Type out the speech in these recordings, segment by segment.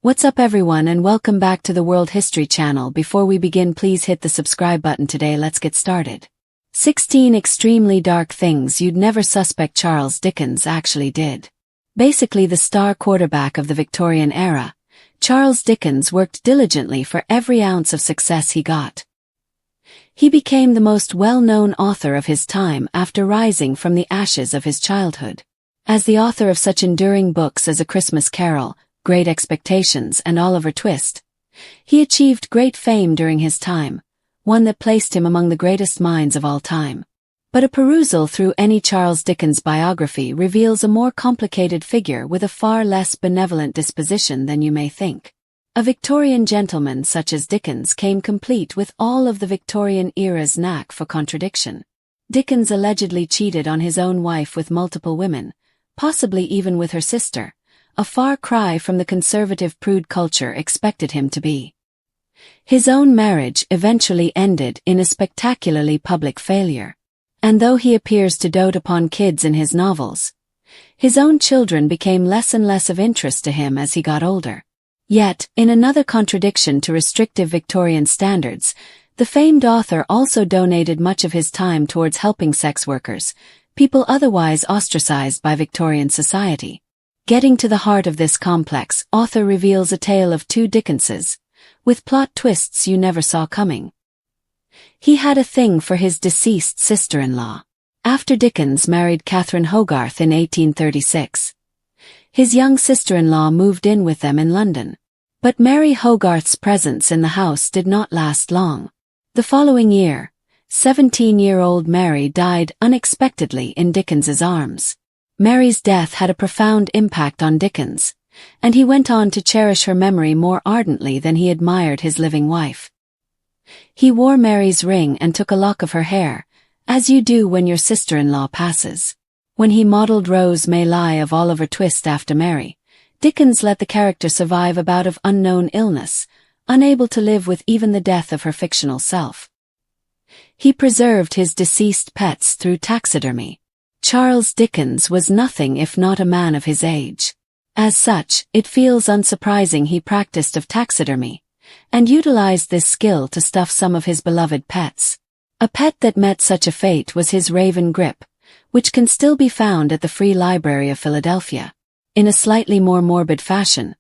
What's up everyone and welcome back to the World History Channel. Before we begin, please hit the subscribe button today. Let's get started. 16 extremely dark things you'd never suspect Charles Dickens actually did. Basically the star quarterback of the Victorian era, Charles Dickens worked diligently for every ounce of success he got. He became the most well-known author of his time after rising from the ashes of his childhood. As the author of such enduring books as A Christmas Carol, Great Expectations, and Oliver Twist, he achieved great fame during his time, one that placed him among the greatest minds of all time. But a perusal through any Charles Dickens biography reveals a more complicated figure with a far less benevolent disposition than you may think. A Victorian gentleman such as Dickens came complete with all of the Victorian era's knack for contradiction. Dickens allegedly cheated on his own wife with multiple women, possibly even with her sister, a far cry from the conservative prude culture expected him to be. His own marriage eventually ended in a spectacularly public failure. And though he appears to dote upon kids in his novels, his own children became less and less of interest to him as he got older. Yet, in another contradiction to restrictive Victorian standards, the famed author also donated much of his time towards helping sex workers, people otherwise ostracized by Victorian society. Getting to the heart of this complex, author reveals a tale of two Dickenses, with plot twists you never saw coming. He had a thing for his deceased sister-in-law. After Dickens married Catherine Hogarth in 1836, his young sister-in-law moved in with them in London. But Mary Hogarth's presence in the house did not last long. The following year, 17-year-old Mary died unexpectedly in Dickens's arms. Mary's death had a profound impact on Dickens, and he went on to cherish her memory more ardently than he admired his living wife. He wore Mary's ring and took a lock of her hair, as you do when your sister-in-law passes. When he modeled Rose May Lie of Oliver Twist after Mary, Dickens let the character survive a bout of unknown illness, unable to live with even the death of her fictional self. He preserved his deceased pets through taxidermy. Charles Dickens was nothing if not a man of his age. As such, it feels unsurprising he practiced of taxidermy, and utilized this skill to stuff some of his beloved pets. A pet that met such a fate was his raven Grip, which can still be found at the Free Library of Philadelphia. In a slightly more morbid fashion,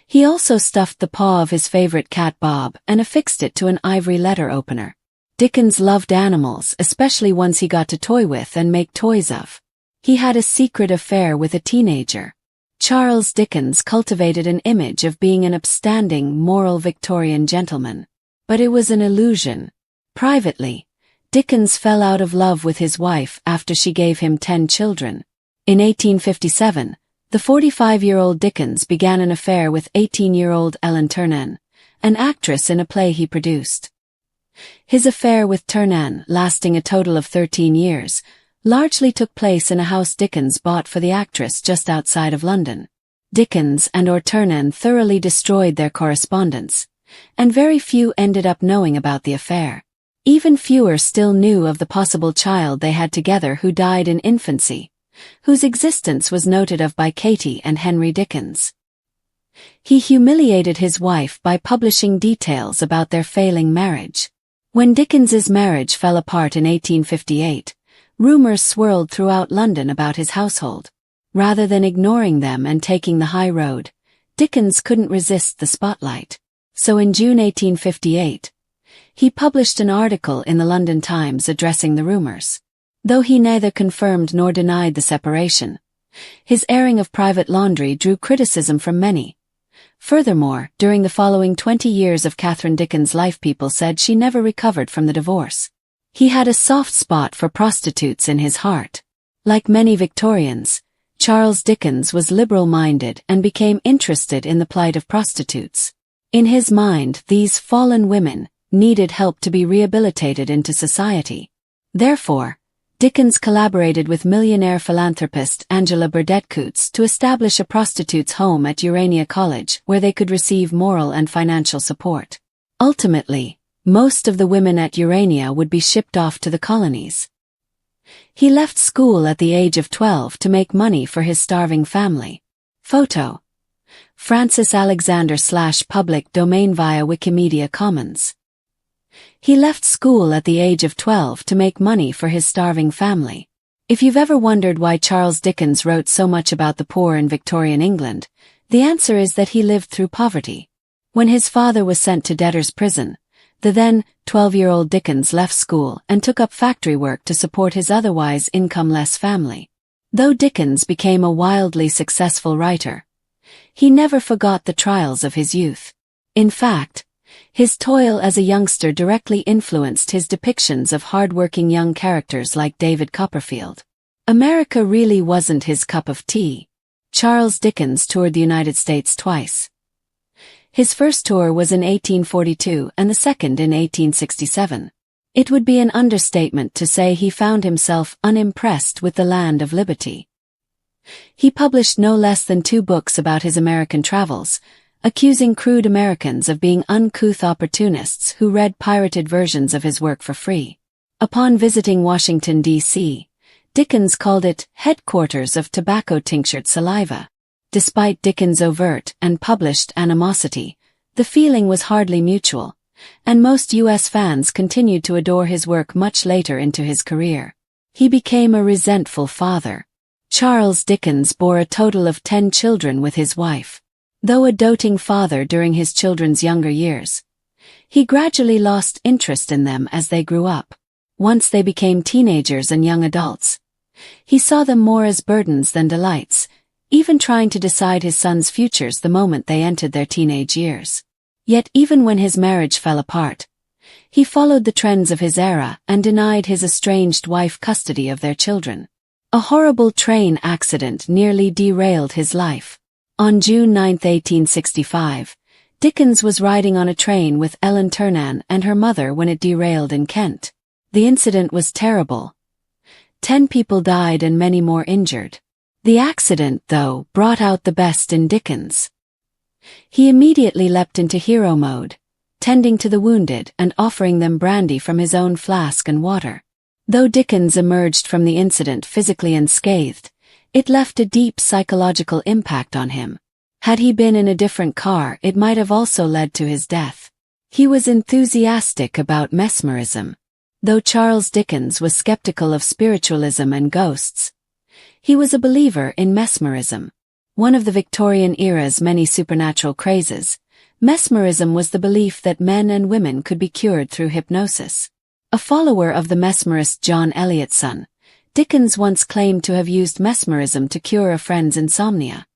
he also stuffed the paw of his favorite cat Bob and affixed it to an ivory letter opener. Dickens loved animals, especially ones he got to toy with and make toys of. He had a secret affair with a teenager. Charles Dickens cultivated an image of being an upstanding, moral Victorian gentleman. But it was an illusion. Privately, Dickens fell out of love with his wife after she gave him 10 children. In 1857, the 45-year-old Dickens began an affair with 18-year-old Ellen Ternan, an actress in a play he produced. His affair with Ternan, lasting a total of 13 years, largely took place in a house Dickens bought for the actress just outside of London. Dickens and Ternan thoroughly destroyed their correspondence, and very few ended up knowing about the affair. Even fewer still knew of the possible child they had together who died in infancy, whose existence was noted of by Katie and Henry Dickens. He humiliated his wife by publishing details about their failing marriage. When Dickens's marriage fell apart in 1858, rumors swirled throughout London about his household. Rather than ignoring them and taking the high road, Dickens couldn't resist the spotlight. So in June 1858, he published an article in the London Times addressing the rumors. Though he neither confirmed nor denied the separation, his airing of private laundry drew criticism from many. Furthermore, during the following 20 years of Catherine Dickens' life, people said she never recovered from the divorce. He had a soft spot for prostitutes in his heart. Like many Victorians, Charles Dickens was liberal-minded and became interested in the plight of prostitutes. In his mind, these fallen women needed help to be rehabilitated into society. Therefore, Dickens collaborated with millionaire philanthropist Angela Burdett Coutts to establish a prostitutes' home at Urania College where they could receive moral and financial support. Ultimately, most of the women at Urania would be shipped off to the colonies. He left school at the age of 12 to make money for his starving family. Photo. Francis Alexander / public domain via Wikimedia Commons. He left school at the age of 12 to make money for his starving family. If you've ever wondered why Charles Dickens wrote so much about the poor in Victorian England, the answer is that he lived through poverty. When his father was sent to debtor's prison, the then 12-year-old Dickens left school and took up factory work to support his otherwise income-less family. Though Dickens became a wildly successful writer, he never forgot the trials of his youth. In fact, his toil as a youngster directly influenced his depictions of hard-working young characters like David Copperfield. America really wasn't his cup of tea. Charles Dickens toured the United States twice. His first tour was in 1842 and the second in 1867. It would be an understatement to say he found himself unimpressed with the land of liberty. He published no less than 2 books about his American travels, accusing crude Americans of being uncouth opportunists who read pirated versions of his work for free. Upon visiting Washington, D.C., Dickens called it headquarters of tobacco-tinctured saliva. Despite Dickens' overt and published animosity, the feeling was hardly mutual, and most U.S. fans continued to adore his work much later into his career. He became a resentful father. Charles Dickens bore a total of 10 children with his wife. Though a doting father during his children's younger years, he gradually lost interest in them as they grew up. Once they became teenagers and young adults, he saw them more as burdens than delights, even trying to decide his sons' futures the moment they entered their teenage years. Yet even when his marriage fell apart, he followed the trends of his era and denied his estranged wife custody of their children. A horrible train accident nearly derailed his life. On June 9, 1865, Dickens was riding on a train with Ellen Ternan and her mother when it derailed in Kent. The incident was terrible. 10 people died and many more injured. The accident, though, brought out the best in Dickens. He immediately leapt into hero mode, tending to the wounded and offering them brandy from his own flask and water. Though Dickens emerged from the incident physically unscathed, it left a deep psychological impact on him. Had he been in a different car, it might have also led to his death. He was enthusiastic about mesmerism. Though Charles Dickens was skeptical of spiritualism and ghosts, he was a believer in mesmerism. One of the Victorian era's many supernatural crazes, mesmerism was the belief that men and women could be cured through hypnosis. A follower of the mesmerist John Eliot's son, Dickens once claimed to have used mesmerism to cure a friend's insomnia.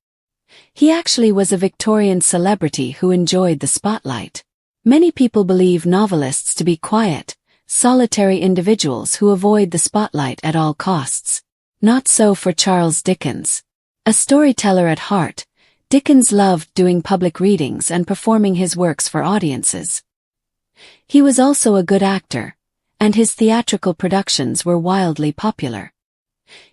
He actually was a Victorian celebrity who enjoyed the spotlight. Many people believe novelists to be quiet, solitary individuals who avoid the spotlight at all costs. Not so for Charles Dickens. A storyteller at heart, Dickens loved doing public readings and performing his works for audiences. He was also a good actor, and his theatrical productions were wildly popular.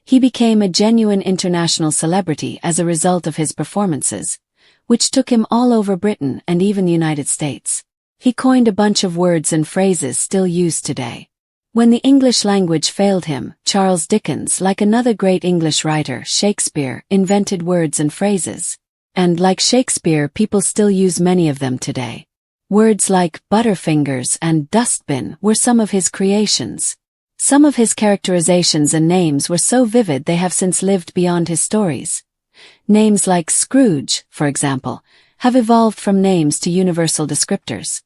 He became a genuine international celebrity as a result of his performances, which took him all over Britain and even the United States. He coined a bunch of words and phrases still used today. When the English language failed him, Charles Dickens, like another great English writer, Shakespeare, invented words and phrases. And like Shakespeare, people still use many of them today. Words like butterfingers and dustbin were some of his creations. Some of his characterizations and names were so vivid they have since lived beyond his stories. Names like Scrooge, for example, have evolved from names to universal descriptors.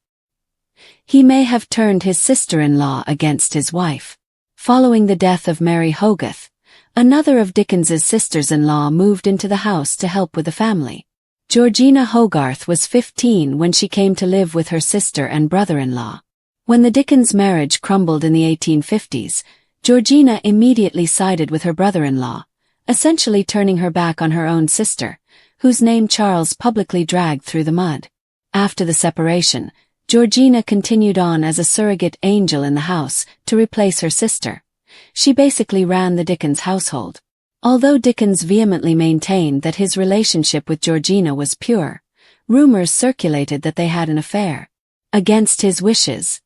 He may have turned his sister-in-law against his wife. Following the death of Mary Hogarth, another of Dickens's sisters-in-law moved into the house to help with the family. Georgina Hogarth was 15 when she came to live with her sister and brother-in-law. When the Dickens marriage crumbled in the 1850s, Georgina immediately sided with her brother-in-law, essentially turning her back on her own sister, whose name Charles publicly dragged through the mud. After the separation, Georgina continued on as a surrogate angel in the house to replace her sister. She basically ran the Dickens household. Although Dickens vehemently maintained that his relationship with Georgina was pure, rumors circulated that they had an affair. Against his wishes,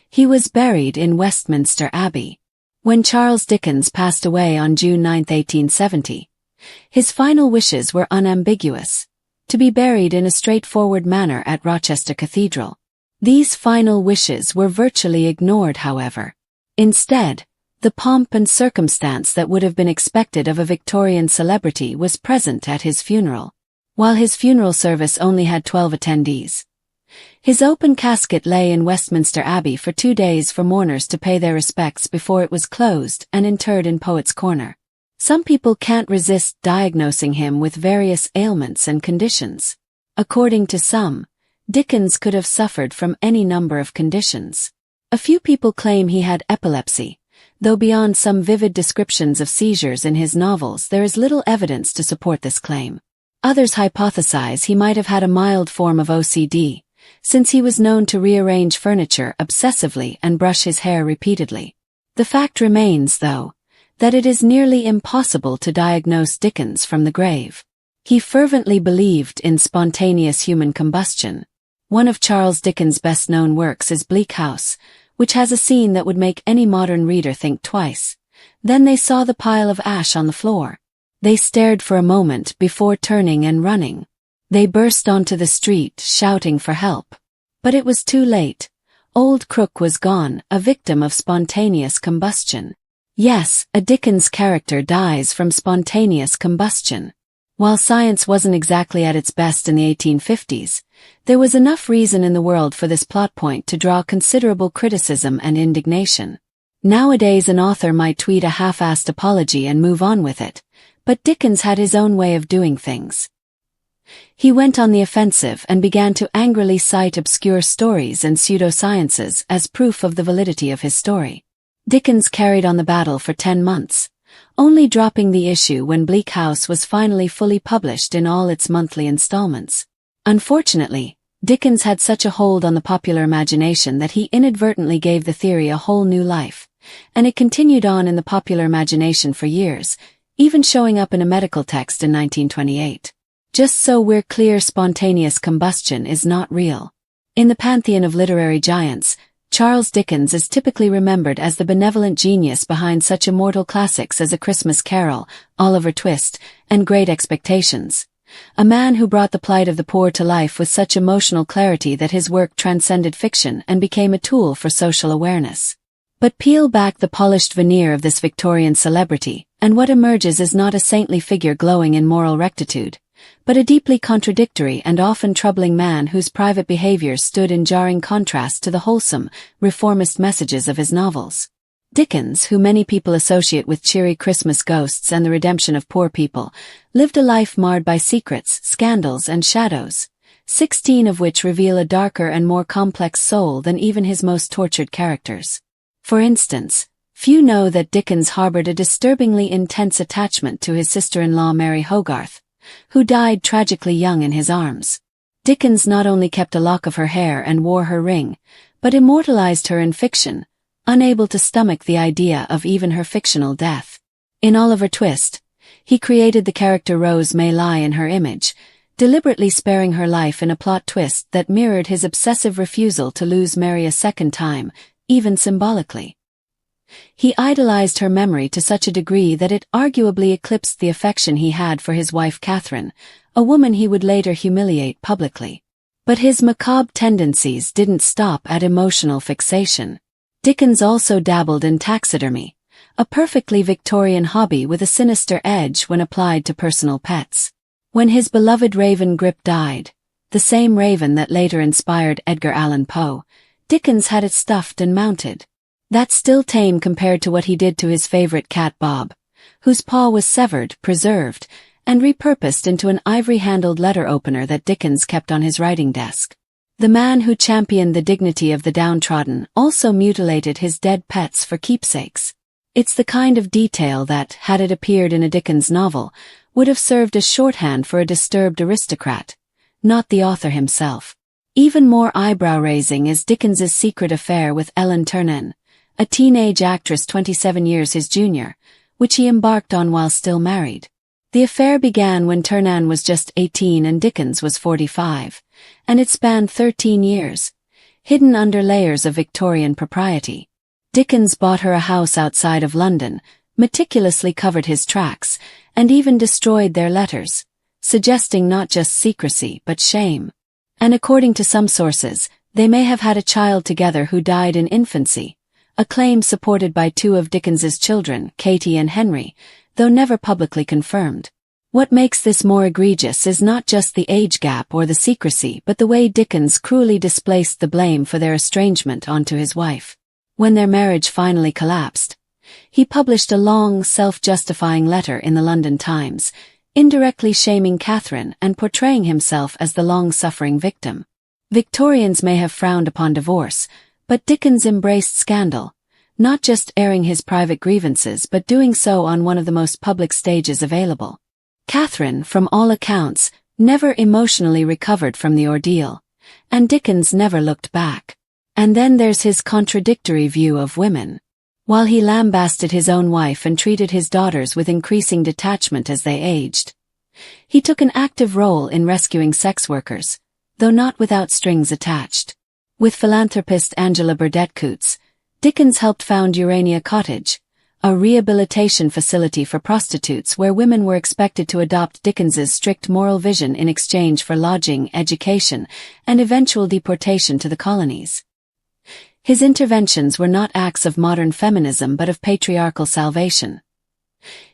he was buried in Westminster Abbey. When Charles Dickens passed away on June 9, 1870, his final wishes were unambiguous. to be buried in a straightforward manner at Rochester Cathedral. These final wishes were virtually ignored, however. Instead, the pomp and circumstance that would have been expected of a Victorian celebrity was present at his funeral. While his funeral service only had 12 attendees, his open casket lay in Westminster Abbey for 2 days for mourners to pay their respects before it was closed and interred in Poets' Corner. Some people can't resist diagnosing him with various ailments and conditions. According to some, Dickens could have suffered from any number of conditions. A few people claim he had epilepsy, though beyond some vivid descriptions of seizures in his novels there is little evidence to support this claim. Others hypothesize he might have had a mild form of OCD, since he was known to rearrange furniture obsessively and brush his hair repeatedly. The fact remains, though, that it is nearly impossible to diagnose Dickens from the grave. He fervently believed in spontaneous human combustion. One of Charles Dickens' best-known works is Bleak House, which has a scene that would make any modern reader think twice. Then they saw the pile of ash on the floor. They stared for a moment before turning and running. They burst onto the street, shouting for help. But it was too late. Old Crook was gone, a victim of spontaneous combustion. Yes, a Dickens character dies from spontaneous combustion. While science wasn't exactly at its best in the 1850s, there was enough reason in the world for this plot point to draw considerable criticism and indignation. Nowadays an author might tweet a half-assed apology and move on with it, but Dickens had his own way of doing things. He went on the offensive and began to angrily cite obscure stories and pseudosciences as proof of the validity of his story. Dickens carried on the battle for 10 months, only dropping the issue when Bleak House was finally fully published in all its monthly installments. Unfortunately, Dickens had such a hold on the popular imagination that he inadvertently gave the theory a whole new life, and it continued on in the popular imagination for years, even showing up in a medical text in 1928. Just so we're clear, spontaneous combustion is not real. In the pantheon of literary giants, Charles Dickens is typically remembered as the benevolent genius behind such immortal classics as A Christmas Carol, Oliver Twist, and Great Expectations. A man who brought the plight of the poor to life with such emotional clarity that his work transcended fiction and became a tool for social awareness. But peel back the polished veneer of this Victorian celebrity, and what emerges is not a saintly figure glowing in moral rectitude, but a deeply contradictory and often troubling man whose private behavior stood in jarring contrast to the wholesome, reformist messages of his novels. Dickens, who many people associate with cheery Christmas ghosts and the redemption of poor people, lived a life marred by secrets, scandals, and shadows, 16 of which reveal a darker and more complex soul than even his most tortured characters. For instance, few know that Dickens harbored a disturbingly intense attachment to his sister-in-law Mary Hogarth, who died tragically young in his arms. Dickens not only kept a lock of her hair and wore her ring, but immortalized her in fiction, unable to stomach the idea of even her fictional death. In Oliver Twist, he created the character Rose May lie in her image, deliberately sparing her life in a plot twist that mirrored his obsessive refusal to lose Mary a second time, even symbolically. He idolized her memory to such a degree that it arguably eclipsed the affection he had for his wife Catherine, a woman he would later humiliate publicly. But his macabre tendencies didn't stop at emotional fixation. Dickens also dabbled in taxidermy, a perfectly Victorian hobby with a sinister edge when applied to personal pets. When his beloved raven Grip died, the same raven that later inspired Edgar Allan Poe, Dickens had it stuffed and mounted. That's still tame compared to what he did to his favorite cat Bob, whose paw was severed, preserved, and repurposed into an ivory-handled letter opener that Dickens kept on his writing desk. The man who championed the dignity of the downtrodden also mutilated his dead pets for keepsakes. It's the kind of detail that, had it appeared in a Dickens novel, would have served as shorthand for a disturbed aristocrat, not the author himself. Even more eyebrow-raising is Dickens's secret affair with Ellen Ternan, a teenage actress 27 years his junior, which he embarked on while still married. The affair began when Ternan was just 18 and Dickens was 45, and it spanned 13 years, hidden under layers of Victorian propriety. Dickens bought her a house outside of London, meticulously covered his tracks, and even destroyed their letters, suggesting not just secrecy but shame. And according to some sources, they may have had a child together who died in infancy, a claim supported by two of Dickens's children, Katie and Henry, though never publicly confirmed. What makes this more egregious is not just the age gap or the secrecy but the way Dickens cruelly displaced the blame for their estrangement onto his wife. When their marriage finally collapsed, he published a long, self-justifying letter in the London Times, indirectly shaming Catherine and portraying himself as the long-suffering victim. Victorians may have frowned upon divorce, but Dickens embraced scandal, not just airing his private grievances but doing so on one of the most public stages available. Catherine, from all accounts, never emotionally recovered from the ordeal, and Dickens never looked back. And then there's his contradictory view of women. While he lambasted his own wife and treated his daughters with increasing detachment as they aged, he took an active role in rescuing sex workers, though not without strings attached. With philanthropist Angela Burdett Coutts, Dickens helped found Urania Cottage, a rehabilitation facility for prostitutes where women were expected to adopt Dickens's strict moral vision in exchange for lodging, education, and eventual deportation to the colonies. His interventions were not acts of modern feminism but of patriarchal salvation.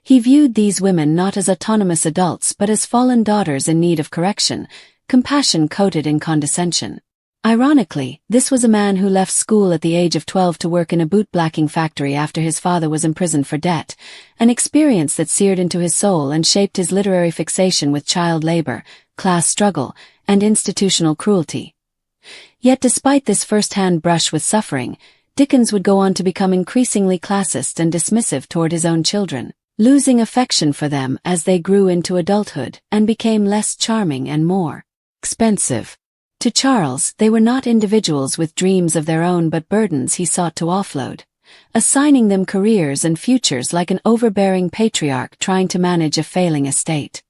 He viewed these women not as autonomous adults but as fallen daughters in need of correction, compassion coated in condescension. Ironically, this was a man who left school at the age of 12 to work in a bootblacking factory after his father was imprisoned for debt, an experience that seared into his soul and shaped his literary fixation with child labor, class struggle, and institutional cruelty. Yet despite this first-hand brush with suffering, Dickens would go on to become increasingly classist and dismissive toward his own children, losing affection for them as they grew into adulthood and became less charming and more expensive. To Charles, they were not individuals with dreams of their own but burdens he sought to offload, assigning them careers and futures like an overbearing patriarch trying to manage a failing estate.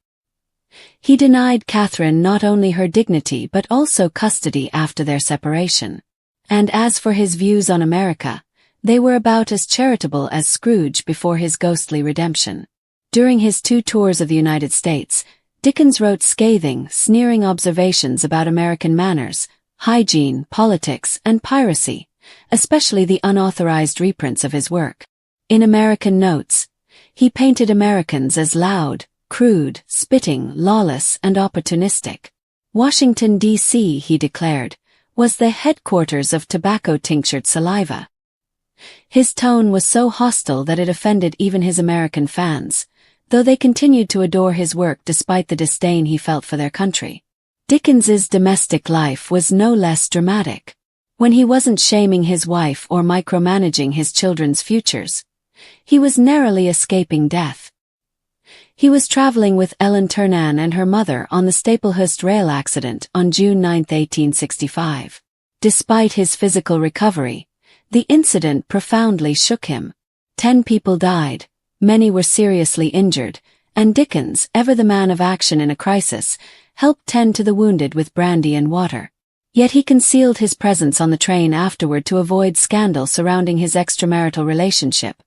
He denied Catherine not only her dignity but also custody after their separation. And as for his views on America, they were about as charitable as Scrooge before his ghostly redemption. During his 2 tours of the United States, Dickens wrote scathing, sneering observations about American manners, hygiene, politics, and piracy, especially the unauthorized reprints of his work. In American Notes, he painted Americans as loud, crude, spitting, lawless, and opportunistic. Washington, D.C., he declared, was the headquarters of tobacco-tinctured saliva. His tone was so hostile that it offended even his American fans, though they continued to adore his work despite the disdain he felt for their country. Dickens's domestic life was no less dramatic. When he wasn't shaming his wife or micromanaging his children's futures, he was narrowly escaping death. He was traveling with Ellen Ternan and her mother on the Staplehurst rail accident on June 9, 1865. Despite his physical recovery, the incident profoundly shook him. 10 people died, many were seriously injured, and Dickens, ever the man of action in a crisis, helped tend to the wounded with brandy and water. Yet he concealed his presence on the train afterward to avoid scandal surrounding his extramarital relationship,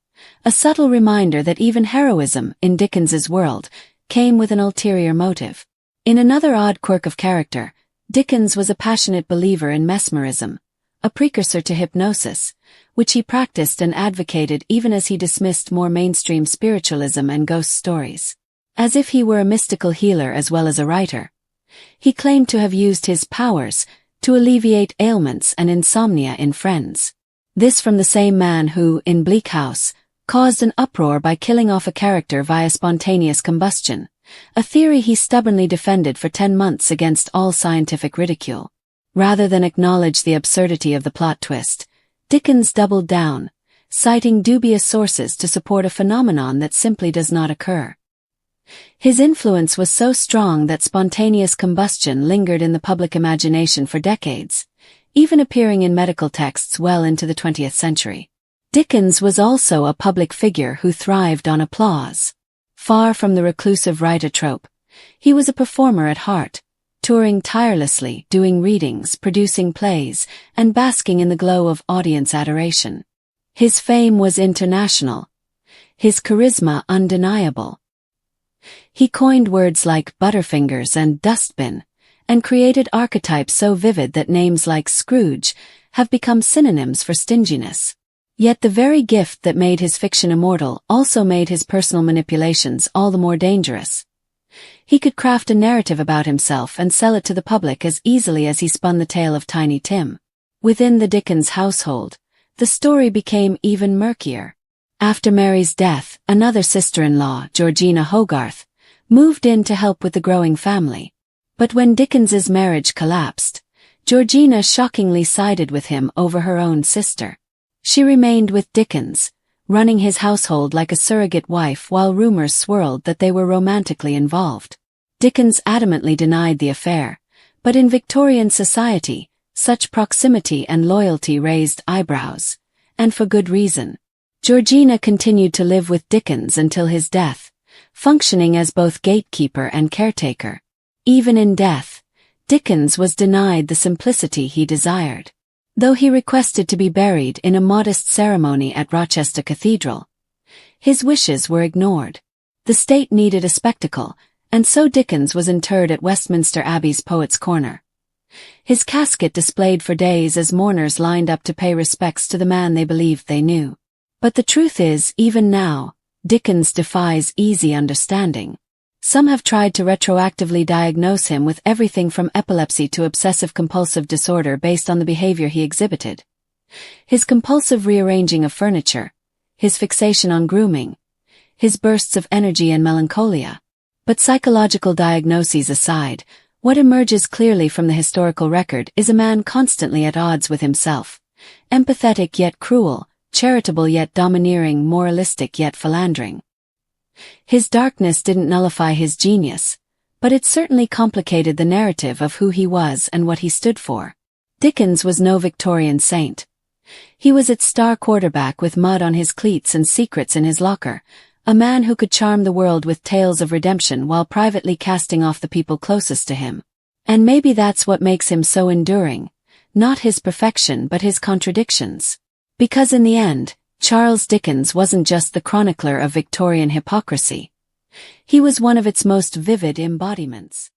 a subtle reminder that even heroism, in Dickens's world, came with an ulterior motive. In another odd quirk of character, Dickens was a passionate believer in mesmerism, a precursor to hypnosis, which he practiced and advocated even as he dismissed more mainstream spiritualism and ghost stories. As if he were a mystical healer as well as a writer, he claimed to have used his powers to alleviate ailments and insomnia in friends. This from the same man who, in Bleak House, caused an uproar by killing off a character via spontaneous combustion, a theory he stubbornly defended for 10 months against all scientific ridicule. Rather than acknowledge the absurdity of the plot twist, Dickens doubled down, citing dubious sources to support a phenomenon that simply does not occur. His influence was so strong that spontaneous combustion lingered in the public imagination for decades, even appearing in medical texts well into the 20th century. Dickens was also a public figure who thrived on applause. Far from the reclusive writer trope, he was a performer at heart, touring tirelessly, doing readings, producing plays, and basking in the glow of audience adoration. His fame was international, his charisma undeniable. He coined words like butterfingers and dustbin, and created archetypes so vivid that names like Scrooge have become synonyms for stinginess. Yet the very gift that made his fiction immortal also made his personal manipulations all the more dangerous. He could craft a narrative about himself and sell it to the public as easily as he spun the tale of Tiny Tim. Within the Dickens household, the story became even murkier. After Mary's death, another sister-in-law, Georgina Hogarth, moved in to help with the growing family. But when Dickens's marriage collapsed, Georgina shockingly sided with him over her own sister. She remained with Dickens, running his household like a surrogate wife while rumors swirled that they were romantically involved. Dickens adamantly denied the affair, but in Victorian society, such proximity and loyalty raised eyebrows, and for good reason. Georgina continued to live with Dickens until his death, functioning as both gatekeeper and caretaker. Even in death, Dickens was denied the simplicity he desired. Though he requested to be buried in a modest ceremony at Rochester Cathedral, his wishes were ignored. The state needed a spectacle, and so Dickens was interred at Westminster Abbey's Poets' Corner. His casket displayed for days as mourners lined up to pay respects to the man they believed they knew. But the truth is, even now, Dickens defies easy understanding. Some have tried to retroactively diagnose him with everything from epilepsy to obsessive-compulsive disorder based on the behavior he exhibited. His compulsive rearranging of furniture, his fixation on grooming, his bursts of energy and melancholia. But psychological diagnoses aside, what emerges clearly from the historical record is a man constantly at odds with himself, empathetic yet cruel, charitable yet domineering, moralistic yet philandering. His darkness didn't nullify his genius, but it certainly complicated the narrative of who he was and what he stood for. Dickens was no Victorian saint. He was its star quarterback with mud on his cleats and secrets in his locker, a man who could charm the world with tales of redemption while privately casting off the people closest to him. And maybe that's what makes him so enduring, not his perfection but his contradictions. Because in the end, Charles Dickens wasn't just the chronicler of Victorian hypocrisy. He was one of its most vivid embodiments.